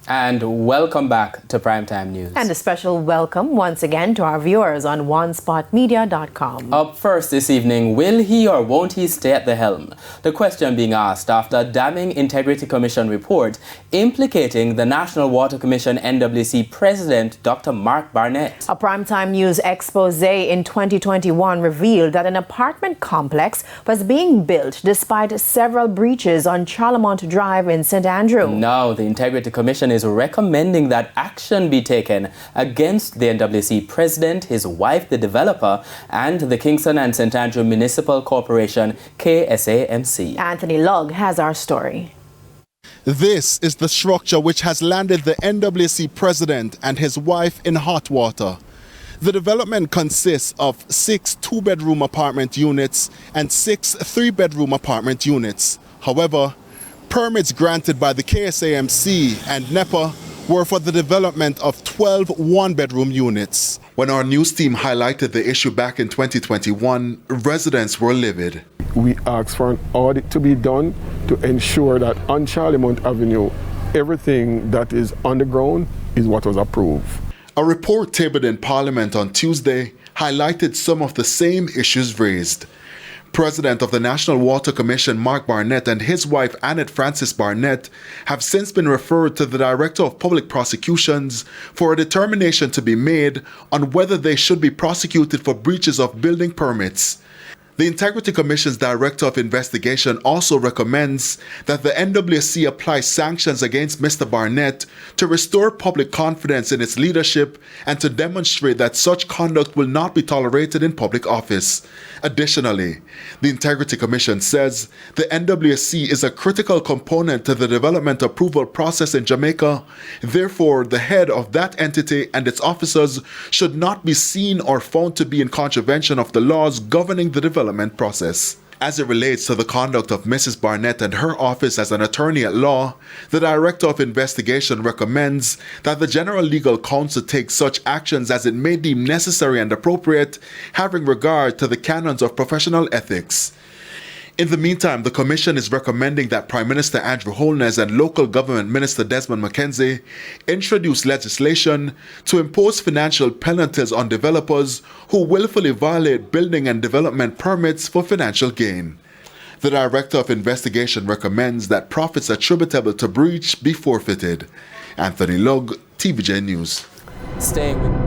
And welcome back to Primetime News. And a special welcome once again to our viewers on onespotmedia.com. Up first this evening, will he or won't he stay at the helm? The question being asked after a damning Integrity Commission report implicating the National Water Commission NWC President Dr. Mark Barnett. A Primetime News expose in 2021 revealed that an apartment complex was being built despite several breaches on Charlemont Drive in St. Andrew. Now, the Integrity Commission is recommending that action be taken against the NWC president, his wife, the developer, and the Kingston and St. Andrew Municipal Corporation, KSAMC. Anthony Lugg has our story. This is the structure which has landed the NWC president and his wife in hot water. The development consists of 6 two-bedroom apartment units and 6 three-bedroom apartment units. However, permits granted by the KSAMC and NEPA were for the development of 12 one-bedroom units. When our news team highlighted the issue back in 2021, residents were livid. We asked for an audit to be done to ensure that on Charlemont Avenue, everything that is on the ground is what was approved. A report tabled in Parliament on Tuesday highlighted some of the same issues raised. President of the National Water Commission Mark Barnett and his wife Annette Francis Barnett have since been referred to the Director of Public Prosecutions for a determination to be made on whether they should be prosecuted for breaches of building permits. The Integrity Commission's Director of Investigation also recommends that the NWC apply sanctions against Mr. Barnett to restore public confidence in its leadership and to demonstrate that such conduct will not be tolerated in public office. Additionally, the Integrity Commission says the NWC is a critical component to the development approval process in Jamaica. Therefore, the head of that entity and its officers should not be seen or found to be in contravention of the laws governing the development process. As it relates to the conduct of Mrs. Barnett and her office as an attorney at law, the Director of Investigation recommends that the General Legal Counsel take such actions as it may deem necessary and appropriate, having regard to the canons of professional ethics. In the meantime, the Commission is recommending that Prime Minister Andrew Holness and Local Government Minister Desmond McKenzie introduce legislation to impose financial penalties on developers who willfully violate building and development permits for financial gain. The Director of Investigation recommends that profits attributable to breach be forfeited. Anthony Lugg, TVJ News. Staying with